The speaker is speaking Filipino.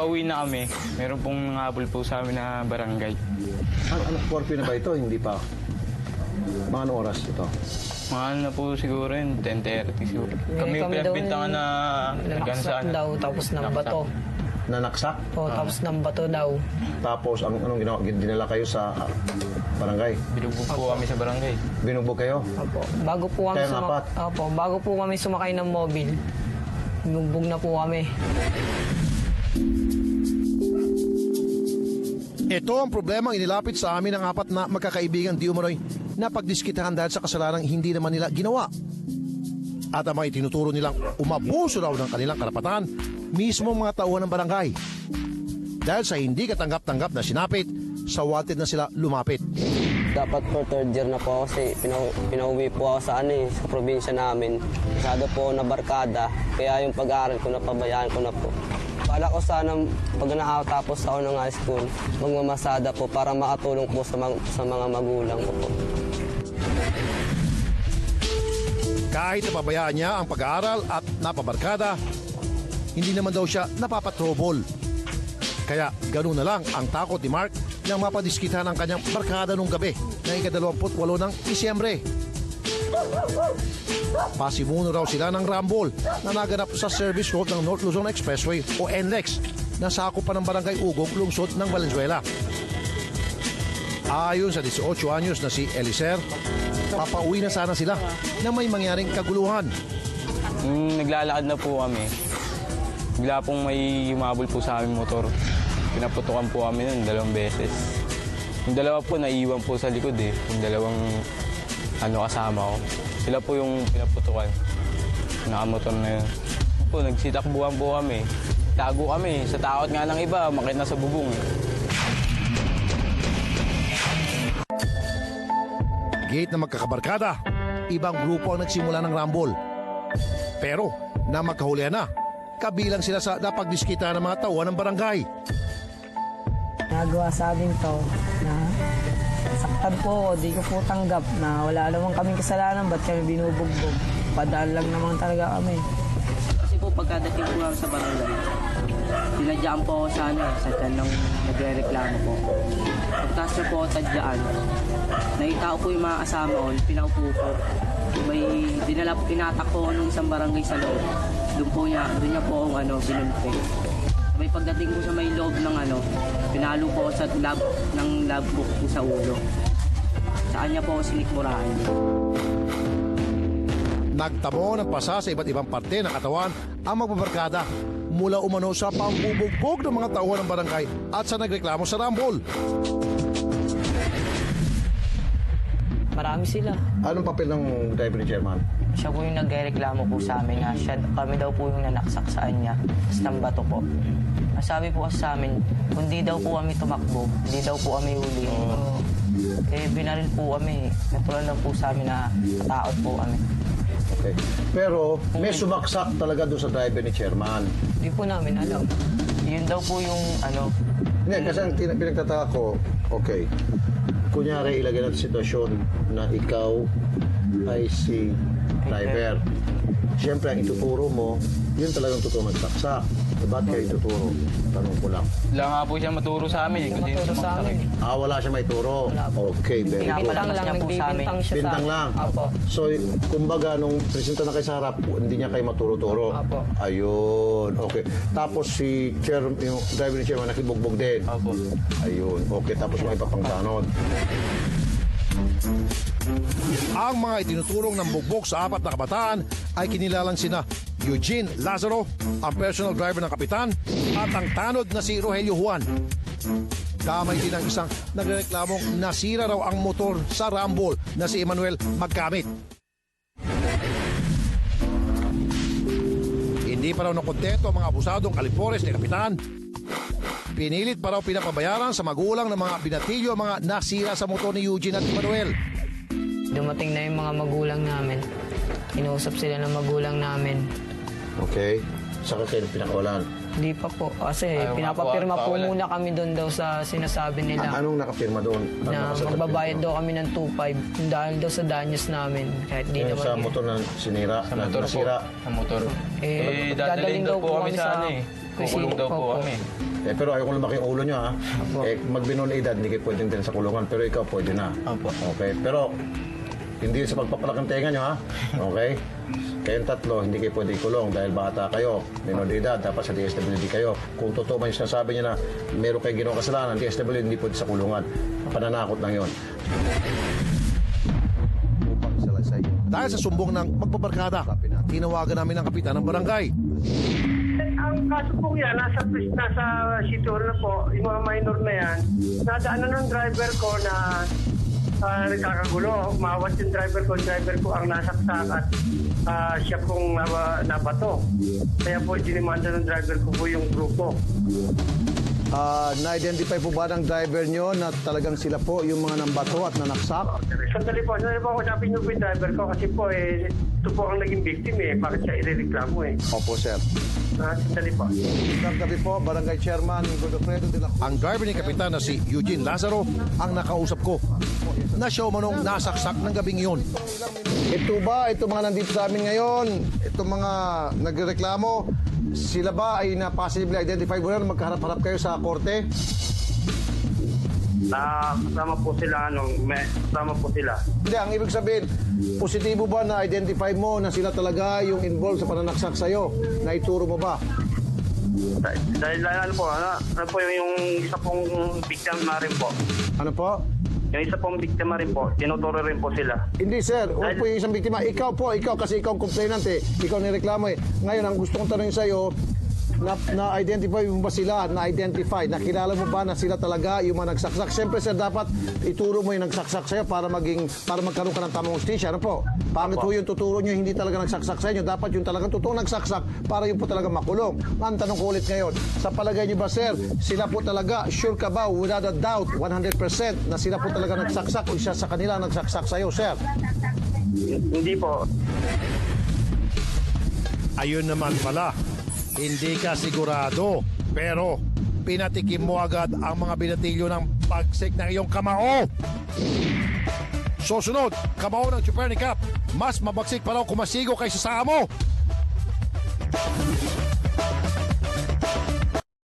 pauwi na kami, meron pong nangahabol po sa amin na barangay. Ano, curfew na ba ito? Hindi pa. Mga anong oras ito? Mga ano na po siguro yun, 10:30 siguro. Kami yung pinagbintangan na nanaksak daw, tapos ng bato. Nanaksak? O, tapos ng bato daw. Tapos anong ginawa? Dinala kayo sa barangay? Binugbog po kami sa barangay. Binugbog kayo? Opo. Bago po kami sumakay ng mobile, binugbog na po kami. Ito ang problemang inilapit sa amin ng 4 na magkakaibigan di umano'y na pagdiskitahan dahil sa kasalanang hindi naman nila ginawa. At ang mga itinuturo nilang umabuso raw ng kanilang karapatan mismo mga tauhan ng barangay. Dahil sa hindi katanggap-tanggap na sinapit, sa wanted na sila lumapit. Dapat po third year na po ako kasi pinauwi po ako sa probinsya namin. Masyado po na barkada, kaya yung pag-aaral ko napabayaan ko na po. Kala ko sana pag nakatapos ako ng high school, magmamasada po para makatulong po sa mga magulang ko po. Kahit napabayaan niya ang pag-aaral at napabarkada, hindi naman daw siya napapatrobol. Kaya ganoon na lang ang takot ni Mark nang mapadiskitahan ang kanyang barkada nung gabi ng ika-28 ng Disyembre. Pasimuno raw sila ng rumble na naganap sa service road ng North Luzon Expressway o NLEX na sakop pa ng barangay Ugog, lungsod ng Valenzuela. Ayon sa 18 anyos na si Eliser, papauwi na sana sila na may mangyaring kaguluhan. Naglalakad na po kami. Bigla pong may humabol po sa aming motor. Pinaputukan po kami nun 2 beses. Yung dalawa po naiiwan po sa likod eh. Yung dalawang kasama ko. Sila po yung pinaputukan. Nakamotor na yun. Po, nagsitakbuhan po kami. Tago kami. Sa takot nga ng iba, makit na sa bubong. Gate na magkakabarkada, ibang grupo ang nagsimula ng rumble. Pero na magkahulihan na, kabilang sila sa napagdiskita ng mga tauhan ng barangay. Nagawa sa amin to na saktan po ako, di ko po tanggap na wala naman kaming kasalanan, ba't kami binubugbog? Padaan lang naman talaga kami. Kasi po pagkadating po lang sa barangay, sinadyaan po ako sa tanong nagre-reklamo po. Pagkas na po ako tadyaan, nakita ko po yung mga kasama ko, pinaupo po. May tinatakbo ko nung isang barangay sa loob. Doon niya po akong binulpe. May pagdating ko sa may loob ng pinalo po ako sa lab book po sa ulo. Saan niya po ako sinikmurahan. Nagtamo ng pasa sa iba't ibang parte ng katawan ang magbabarkada mula umano sa pambubugbog ng mga tauhan ng barangay at sa nagreklamo sa rumble. Marami sila. Anong papel ng driver ni Chairman? Siya po yung nagreklamo po sa amin na kami daw po yung nanaksak sa kanya. Tapos bato po. Sabi po kasi sa amin, kung di daw po kami tumakbo, di daw po kami huli. Eh, binaril po kami. Natural lang po sa amin na taot po kami. Okay. Pero may sumaksak talaga doon sa driver ni Chairman. Di po namin alam. Yun daw po yung Hindi, kasi ang pinagtataka ko, okay, kunyari ilagay natin sitwasyon na ikaw ay si driver. Siyempre, ang ituturo mo, yun talagang totoo magsaksak. Ba't kayo ituturo? Tanong ko lang. Wala nga po siya maturo sa amin. Kundi Maturo sa amin. Wala siya may turo. Okay, very good. Bintang lang, nagbibintang siya sa Bintang lang. Apo. So, kumbaga, nung presenta na kayo sa harap, hindi niya kayo maturo-turo. Apo. Ayun, okay. Tapos si yung driver ni Chairman, nakibugbog din. Opo. Ayun, okay. Tapos may papangtanod. Ang mga itinuturong ng bugbog sa 4 na kabataan ay kinilalang sina Eugene Lazaro, ang personal driver ng kapitan, at ang tanod na si Rogelio Juan. Damay din ang isang nagreklamong nasira raw ang motor sa rumble na si Emmanuel Magkamit. Hindi pa raw nakontento ang mga abusadong kalipores ni kapitan. Pinilit pa raw pinapabayaran sa magulang ng mga binatilyo ang mga nasira sa motor ni Eugene at Emmanuel. Dumating na yung mga magulang namin. Inausap sila ng magulang namin. Okay. Saka kayo pinakawalan. Hindi pa po. Kasi Ayaw pinapapirma po makawalan. muna kami doon daw sa sinasabi nila. Anong nakapirma doon? Ano Na nakasagot magbabayad dito? daw kami ng 2.5 dahil daw sa danyos namin. Kahit di Yung naman. sa motor na sinira, Sa motor po. nasira. Sa motor. Eh, Dadalhin daw po kami sa ano eh. Kukulong daw po Opo. kami. Eh, pero ayaw ko lumaki yung ulo nyo, ha? Eh, magbinong na edad, hindi kayo pwedeng din sa kulungan, pero ikaw pwede na. Opo. Okay, pero hindi sa pagpapalakang tenga nyo, ha? Okay? Kayong tatlo, hindi kayo pwede ikulong dahil bata kayo, minor de edad, dapat sa DSWD kayo. Kung totoo man yung sinasabi niya na meron kayo ginawang kasalanan, DSWD hindi pwede sa kulungan. Pananakot lang yon. Upang salaysay. Dahil sa sumbong ng magbabarkada, tinawagan namin ang kapitan ng barangay. Ang kaso po yan, nasa situr na po, yung mga minor na yan, nadaanan ng driver ko na nagkakagulo. Umawat yung driver ko ang nasaksak at siya pong nabato. Kaya po, dinimanda ng driver ko po yung grupo. Na-identify po ba ng driver nyo na talagang sila po yung mga nambato at nanaksak? Sandali po, usapin niyo po yung driver ko kasi po, ito po ang naging victim Bakit siya irereklamo Opo, sir. Sandali po. Magandang gabi po, Barangay Chairman Godofredo de la Cruz. Ang driver ni kapitan na si Eugene Lazaro ang nakausap ko na siya umanong nasaksak ng gabing iyon. Ito ba, ito mga nandito sa amin ngayon, ito mga nagreklamo, sila ba ay na-possibly identify mo na magkaharap-harap kayo sa korte? Kasama po sila, kasama po sila. Hindi, ang ibig sabihin, positibo ba na-identify mo na sila talaga yung involved sa pananaksak sa'yo? Na ituro mo ba? Dahil ano po yung isa pong biktima rin po. Ano po? Yung isa pong biktima rin po, tinuturo rin po sila. Hindi, sir. Huwag po yung isang biktima. Ikaw po, kasi ikaw ang complainant Ikaw nireklamo Ngayon, ang gusto kong tanongin sa'yo, na-identify mo ba sila? Na-identify? Nakilala mo ba na sila talaga yung mga nagsaksak? Siyempre, sir, dapat ituro mo yung nagsaksak sa'yo para magkaroon ka ng tamang hustisya. Ano po? Pangit po yung tuturo nyo, hindi talaga nagsaksak sa inyo. Dapat yung talagang totoong nagsaksak para yung po talaga makulong. Ang tanong ko ulit ngayon, sa palagay nyo ba, sir, sila po talaga, sure ka ba, without a doubt, 100% na sila po talaga nagsaksak o isa sa kanila nagsaksak sa'yo, sir? Hindi po. Ayun naman pala, hindi ka sigurado. Pero pinatikim mo agad ang mga binatilyo ng pagsik ng iyong kamao. Susunod, kamao ng Chupernicap. Mas mabagsik pa raw kumasigo kaysa sa amo.